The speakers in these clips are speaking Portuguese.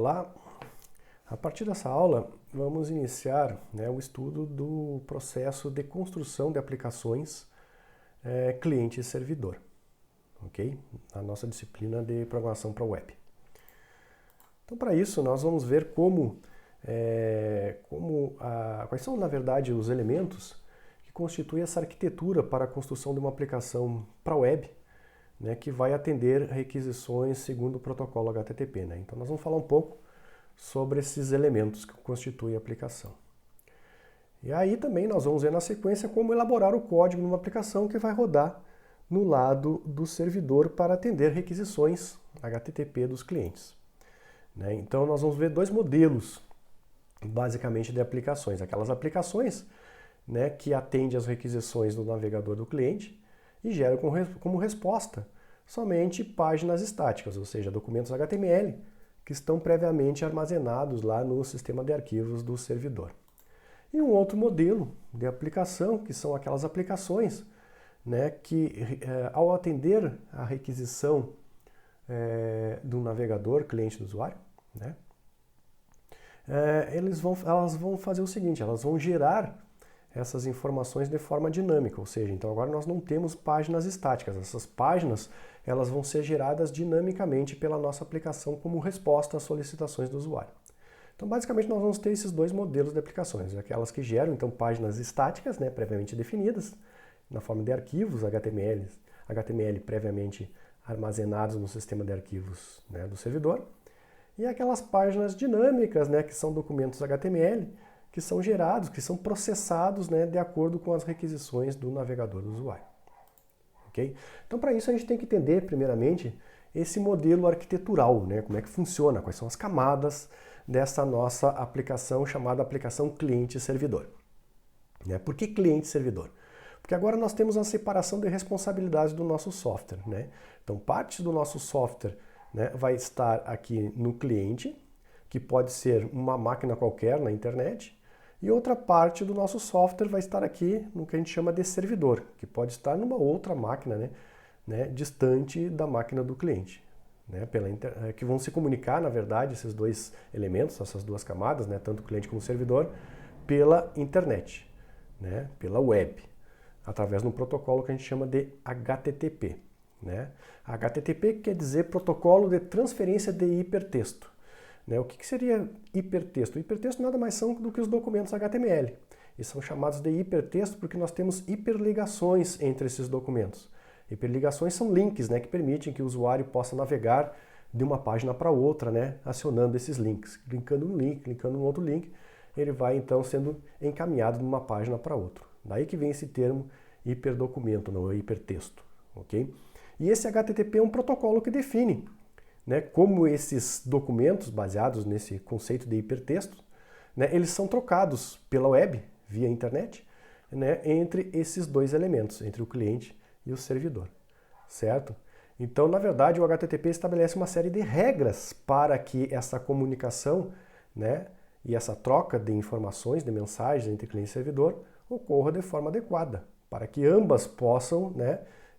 Olá! A partir dessa aula, vamos iniciar o estudo do processo de construção de aplicações cliente e servidor, ok? A nossa disciplina de programação para web. Então, para isso, nós vamos ver quais são, na verdade, os elementos que constituem essa arquitetura para a construção de uma aplicação para web, que vai atender requisições segundo o protocolo HTTP. Então, nós vamos falar um pouco sobre esses elementos que constituem a aplicação. E aí também nós vamos ver na sequência como elaborar o código numa aplicação que vai rodar no lado do servidor para atender requisições HTTP dos clientes. Então nós vamos ver dois modelos, basicamente, de aplicações. Aquelas aplicações que atendem às requisições do navegador do cliente e geram como resposta somente páginas estáticas, ou seja, documentos HTML, que estão previamente armazenados lá no sistema de arquivos do servidor. E um outro modelo de aplicação, que são aquelas aplicações que, ao atender a requisição do navegador, cliente do usuário, elas vão fazer o seguinte: elas vão gerar essas informações de forma dinâmica, ou seja, então agora nós não temos páginas estáticas, essas páginas elas vão ser geradas dinamicamente pela nossa aplicação como resposta às solicitações do usuário. Então basicamente nós vamos ter esses dois modelos de aplicações, aquelas que geram então páginas estáticas, previamente definidas, na forma de arquivos HTML previamente armazenados no sistema de arquivos do servidor, e aquelas páginas dinâmicas, que são documentos HTML, que são gerados, que são processados de acordo com as requisições do navegador do usuário. Okay? Então, para isso, a gente tem que entender, primeiramente, esse modelo arquitetural, como é que funciona, quais são as camadas dessa nossa aplicação chamada aplicação cliente-servidor. Por que cliente-servidor? Porque agora nós temos uma separação de responsabilidades do nosso software. Então, parte do nosso software vai estar aqui no cliente, que pode ser uma máquina qualquer na internet, e outra parte do nosso software vai estar aqui no que a gente chama de servidor, que pode estar numa outra máquina distante da máquina do cliente. Que vão se comunicar, na verdade, esses dois elementos, essas duas camadas, tanto o cliente como o servidor, pela internet, pela web, através de um protocolo que a gente chama de HTTP. HTTP quer dizer Protocolo de Transferência de Hipertexto. O que seria hipertexto? Hipertexto nada mais são do que os documentos HTML. E são chamados de hipertexto porque nós temos hiperligações entre esses documentos. Hiperligações são links que permitem que o usuário possa navegar de uma página para outra, acionando esses links. Clicando num link, clicando num outro link, ele vai então sendo encaminhado de uma página para outra. Daí que vem esse termo hiperdocumento, não é hipertexto. Okay? E esse HTTP é um protocolo que define como esses documentos, baseados nesse conceito de hipertexto, eles são trocados pela web, via internet, entre esses dois elementos, entre o cliente e o servidor, certo? Então, na verdade, o HTTP estabelece uma série de regras para que essa comunicação e essa troca de informações, de mensagens entre cliente e servidor ocorra de forma adequada, para que ambas possam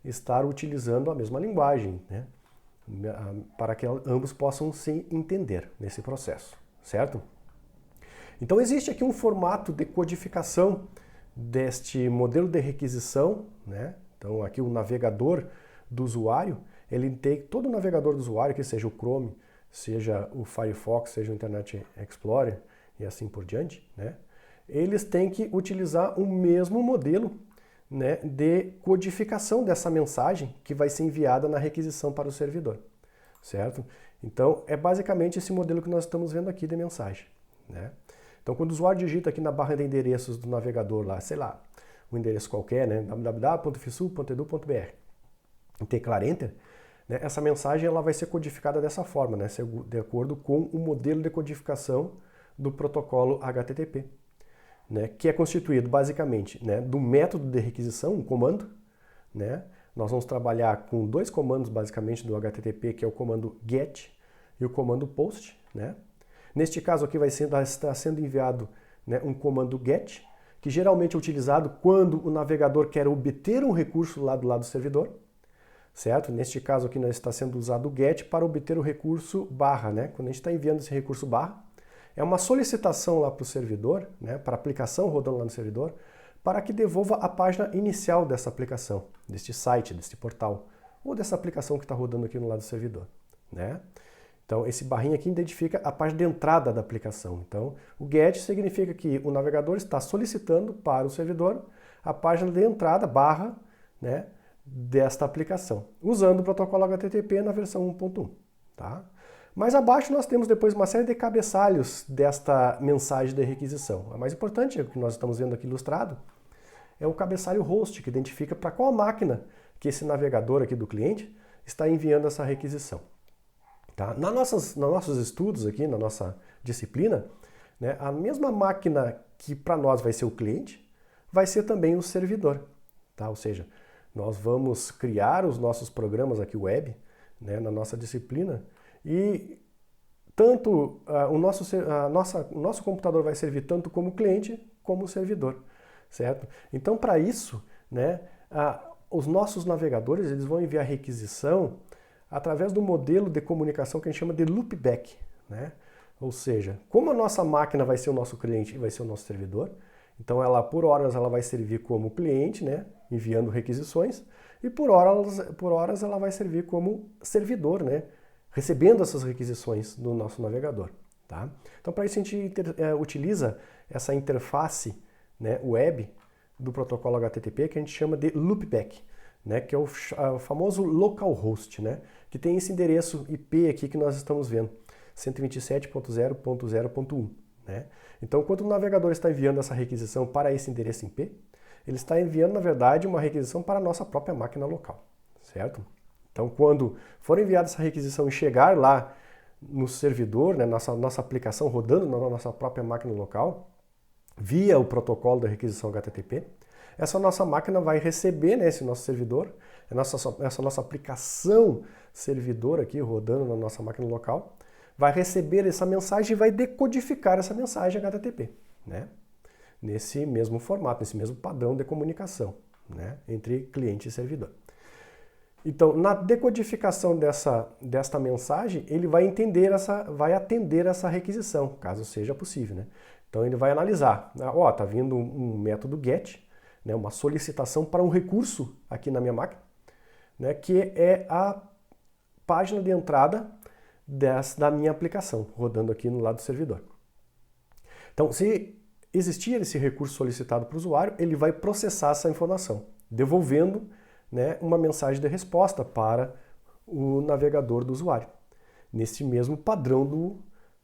estar utilizando a mesma linguagem, para que ambos possam se entender nesse processo, certo? Então existe aqui um formato de codificação deste modelo de requisição, Então aqui o navegador do usuário, ele tem todo o navegador do usuário, que seja o Chrome, seja o Firefox, seja o Internet Explorer e assim por diante, eles têm que utilizar o mesmo modelo de codificação dessa mensagem que vai ser enviada na requisição para o servidor, certo? Então, é basicamente esse modelo que nós estamos vendo aqui de mensagem, Então, quando o usuário digita aqui na barra de endereços do navegador lá, sei lá, um endereço qualquer, www.fisul.edu.br, e teclar Enter, essa mensagem ela vai ser codificada dessa forma, de acordo com o modelo de codificação do protocolo HTTP. Que é constituído basicamente do método de requisição, um comando. Nós vamos trabalhar com dois comandos basicamente do HTTP, que é o comando GET e o comando POST. Neste caso aqui está sendo enviado um comando GET, que geralmente é utilizado quando o navegador quer obter um recurso lá do lado do servidor. certo? Neste caso aqui nós está sendo usado o GET para obter o recurso barra, né? Quando a gente está enviando esse recurso barra, é uma solicitação lá para o servidor, né? Para a aplicação rodando lá no servidor, para que devolva a página inicial dessa aplicação, deste site, deste portal, ou dessa aplicação que está rodando aqui no lado do servidor, né? Então, esse barrinho aqui identifica a página de entrada da aplicação. Então, o GET significa que o navegador está solicitando para o servidor a página de entrada barra, né, desta aplicação, usando o protocolo HTTP na versão 1.1. Tá? Mais abaixo nós temos depois uma série de cabeçalhos desta mensagem de requisição. A mais importante, o que nós estamos vendo aqui ilustrado, é o cabeçalho host, que identifica para qual máquina que esse navegador aqui do cliente está enviando essa requisição. Tá? Nos nossos estudos aqui, na nossa disciplina, né, a mesma máquina que para nós vai ser o cliente, vai ser também o servidor. Tá? Ou seja, nós vamos criar os nossos programas aqui web, né, na nossa disciplina, e tanto o nosso computador vai servir tanto como cliente como servidor, certo? Então, para isso, né, os nossos navegadores eles vão enviar requisição através do modelo de comunicação que a gente chama de loopback, né? Ou seja, como a nossa máquina vai ser o nosso cliente e vai ser o nosso servidor, então ela por horas ela vai servir como cliente, né, enviando requisições, e por horas ela vai servir como servidor, né, recebendo essas requisições do nosso navegador. Tá? Então para isso a gente utiliza essa interface, né, web do protocolo HTTP que a gente chama de loopback, né, que é o famoso localhost, né, que tem esse endereço IP aqui que nós estamos vendo, 127.0.0.1. Né? Então, quando o navegador está enviando essa requisição para esse endereço IP, ele está enviando, na verdade, uma requisição para a nossa própria máquina local, certo? Então, quando for enviada essa requisição e chegar lá no servidor, né, nossa aplicação rodando na nossa própria máquina local, via o protocolo da requisição HTTP, essa nossa máquina vai receber, né, esse nosso servidor, essa nossa aplicação servidor aqui rodando na nossa máquina local, vai receber essa mensagem e vai decodificar essa mensagem HTTP, né? Nesse mesmo formato, nesse mesmo padrão de comunicação, né, entre cliente e servidor. Então, na decodificação desta mensagem, ele vai atender essa requisição, caso seja possível, né? Então ele vai analisar, tá vindo um método GET, né, uma solicitação para um recurso aqui na minha máquina, né, que é a página de entrada da minha aplicação, rodando aqui no lado do servidor. Então, se existir esse recurso solicitado para o usuário, ele vai processar essa informação, devolvendo, né, uma mensagem de resposta para o navegador do usuário, nesse mesmo padrão do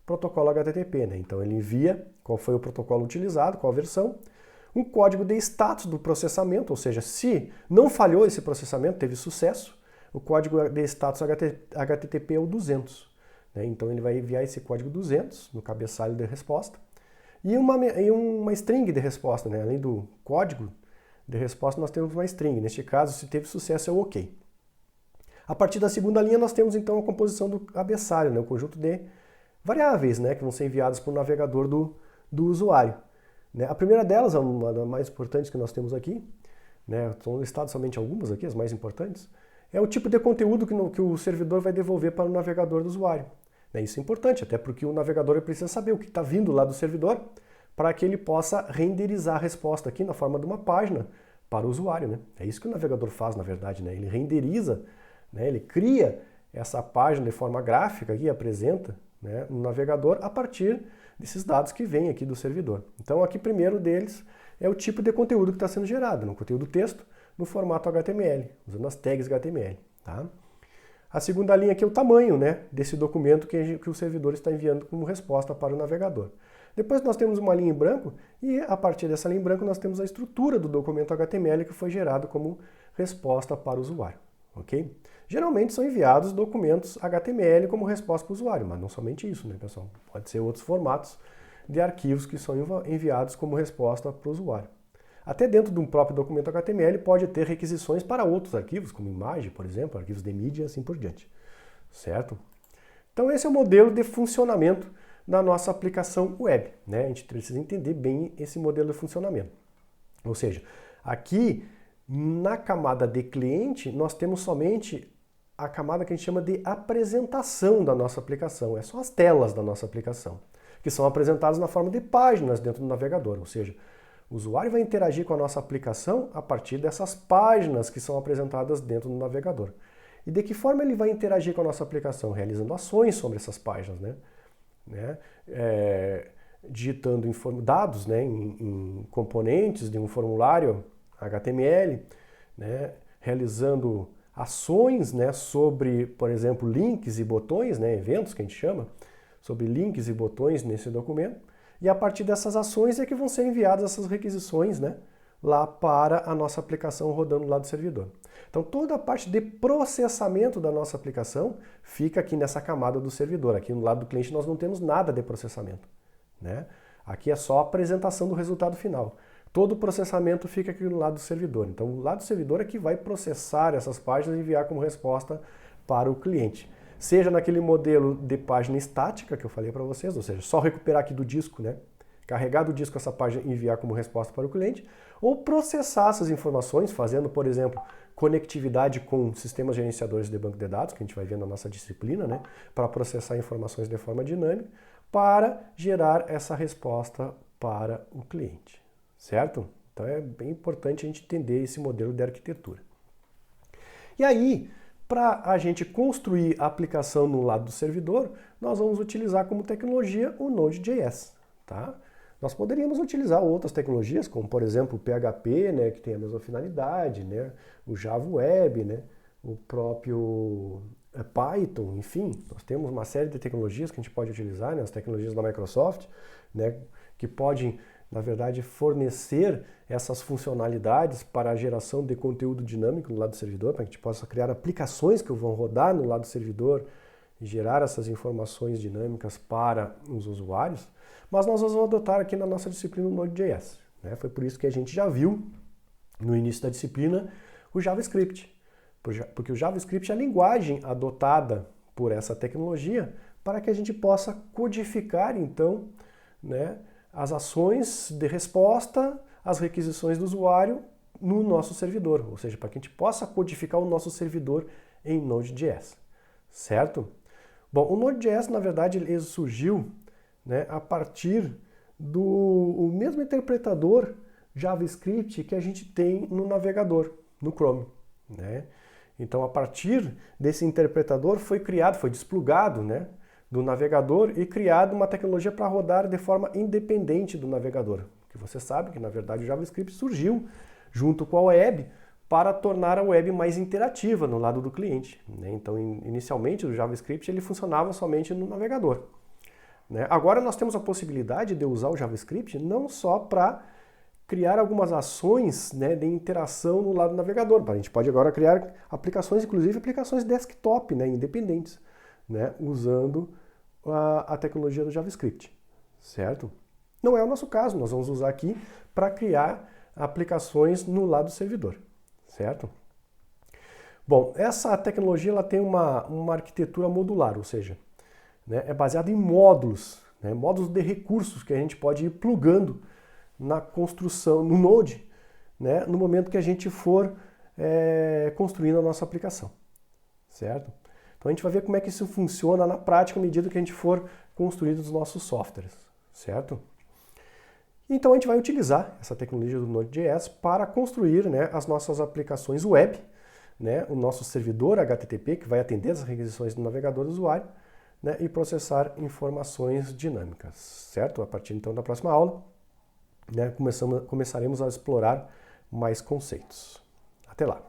protocolo HTTP. Né? Então, ele envia qual foi o protocolo utilizado, qual a versão, um código de status do processamento, ou seja, se não falhou esse processamento, teve sucesso, o código de status HTTP é o 200. Né? Então ele vai enviar esse código 200 no cabeçalho de resposta e uma string de resposta. Né? Além do código de resposta, nós temos uma string. Neste caso, se teve sucesso, é o OK. A partir da segunda linha, nós temos então a composição do cabeçalho, né? Um conjunto de variáveis, né, que vão ser enviadas para o navegador do usuário. Né? A primeira delas, uma das mais importantes que nós temos aqui, né, estão listadas somente algumas aqui, as mais importantes, é o tipo de conteúdo que o servidor vai devolver para o navegador do usuário. Né? Isso é importante, até porque o navegador precisa saber o que está vindo lá do servidor para que ele possa renderizar a resposta aqui na forma de uma página para o usuário. Né? É isso que o navegador faz, na verdade. Né? Ele renderiza, né? Ele cria essa página de forma gráfica e apresenta, né, no navegador a partir desses dados que vêm aqui do servidor. Então aqui primeiro deles é o tipo de conteúdo que está sendo gerado, no conteúdo texto, no formato HTML, usando as tags HTML. Tá? A segunda linha aqui é o tamanho, né, desse documento que o servidor está enviando como resposta para o navegador. Depois nós temos uma linha em branco e a partir dessa linha em branco nós temos a estrutura do documento HTML que foi gerado como resposta para o usuário. Okay? Geralmente são enviados documentos HTML como resposta para o usuário, mas não somente isso, né, pessoal? Pode ser outros formatos de arquivos que são enviados como resposta para o usuário. Até dentro de um próprio documento HTML pode ter requisições para outros arquivos, como imagem, por exemplo, arquivos de mídia e assim por diante. Certo? Então esse é o modelo de funcionamento da nossa aplicação web. Né? A gente precisa entender bem esse modelo de funcionamento. Ou seja, aqui Na camada de cliente, nós temos somente a camada que a gente chama de apresentação da nossa aplicação. São as telas da nossa aplicação, que são apresentadas na forma de páginas dentro do navegador. Ou seja, o usuário vai interagir com a nossa aplicação a partir dessas páginas que são apresentadas dentro do navegador. E de que forma ele vai interagir com a nossa aplicação? Realizando ações sobre essas páginas, digitando dados, em componentes de um formulário HTML, realizando ações, sobre, por exemplo, links e botões, eventos que a gente chama, sobre links e botões nesse documento. E a partir dessas ações é que vão ser enviadas essas requisições, lá para a nossa aplicação rodando lá do servidor. Então toda a parte de processamento da nossa aplicação fica aqui nessa camada do servidor. Aqui no lado do cliente nós não temos nada de processamento, Aqui é só a apresentação do resultado final. Todo o processamento fica aqui no lado do servidor. Então o lado do servidor é que vai processar essas páginas e enviar como resposta para o cliente. Seja naquele modelo de página estática que eu falei para vocês, ou seja, só recuperar aqui do disco, carregar do disco essa página e enviar como resposta para o cliente, ou processar essas informações, fazendo, por exemplo, conectividade com sistemas gerenciadores de banco de dados, que a gente vai ver na nossa disciplina, para processar informações de forma dinâmica, para gerar essa resposta para o cliente, certo? Então é bem importante a gente entender esse modelo de arquitetura. E aí, para a gente construir a aplicação no lado do servidor, nós vamos utilizar como tecnologia o Node.js, tá? Nós poderíamos utilizar outras tecnologias, como por exemplo o PHP, que tem a mesma finalidade, o Java Web, o próprio Python, enfim, nós temos uma série de tecnologias que a gente pode utilizar, as tecnologias da Microsoft, que podem, na verdade, fornecer essas funcionalidades para a geração de conteúdo dinâmico no lado do servidor, para que a gente possa criar aplicações que vão rodar no lado do servidor e gerar essas informações dinâmicas para os usuários. Mas nós vamos adotar aqui na nossa disciplina o Node.js. Foi por isso que a gente já viu no início da disciplina o JavaScript. Porque o JavaScript é a linguagem adotada por essa tecnologia para que a gente possa codificar, então, as ações de resposta às requisições do usuário no nosso servidor. Ou seja, para que a gente possa codificar o nosso servidor em Node.js. Certo? Bom, o Node.js, na verdade, ele surgiu a partir do mesmo interpretador JavaScript que a gente tem no navegador, no Chrome. Então, a partir desse interpretador foi desplugado do navegador e criado uma tecnologia para rodar de forma independente do navegador. Porque você sabe que, na verdade, o JavaScript surgiu junto com a web para tornar a web mais interativa no lado do cliente. Então, inicialmente, o JavaScript ele funcionava somente no navegador. Agora nós temos a possibilidade de usar o JavaScript não só para criar algumas ações de interação no lado do navegador. A gente pode agora criar aplicações, inclusive aplicações desktop, independentes, usando a tecnologia do JavaScript, certo? Não é o nosso caso, nós vamos usar aqui para criar aplicações no lado do servidor, certo? Bom, essa tecnologia ela tem uma arquitetura modular, ou seja, é baseada em módulos, módulos de recursos que a gente pode ir plugando na construção, no Node, no momento que a gente for construindo a nossa aplicação, certo? Então a gente vai ver como é que isso funciona na prática à medida que a gente for construindo os nossos softwares, certo? Então a gente vai utilizar essa tecnologia do Node.js para construir as nossas aplicações web, o nosso servidor HTTP, que vai atender as requisições do navegador do usuário, e processar informações dinâmicas, certo? A partir então da próxima aula, começaremos a explorar mais conceitos. Até lá!